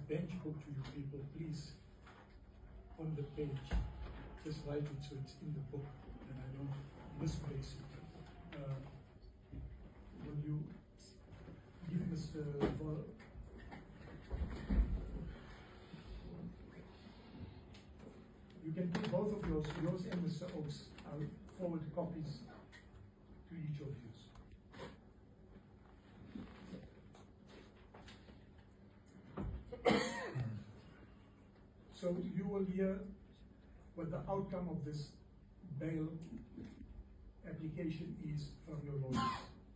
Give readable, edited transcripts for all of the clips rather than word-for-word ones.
bench book to you people, please, on the page, just write it so it's in the book and I don't misplace it. Will you give Mr. You can put both of yours and Mr. Oakes. I'll forward copies to each of you. So you will hear what the outcome of this bail application is from your lawyers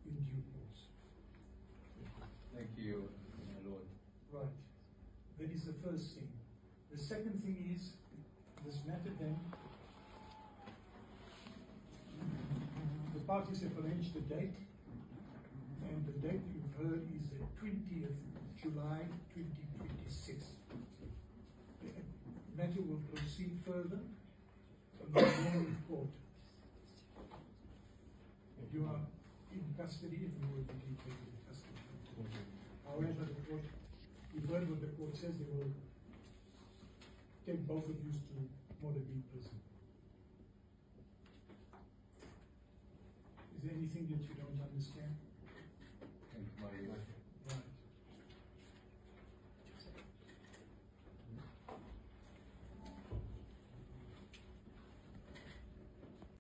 in due course. Thank you, my lord. Right. That is the first thing. The second thing is this matter then. The parties have arranged a date, and the date you've heard is the 20th July 2026. The matter will proceed further from the morning court. You are in custody and you will be taken in custody. However, the court, you've heard what the court says, they will take both of you to Modderby prison. Is there anything that you don't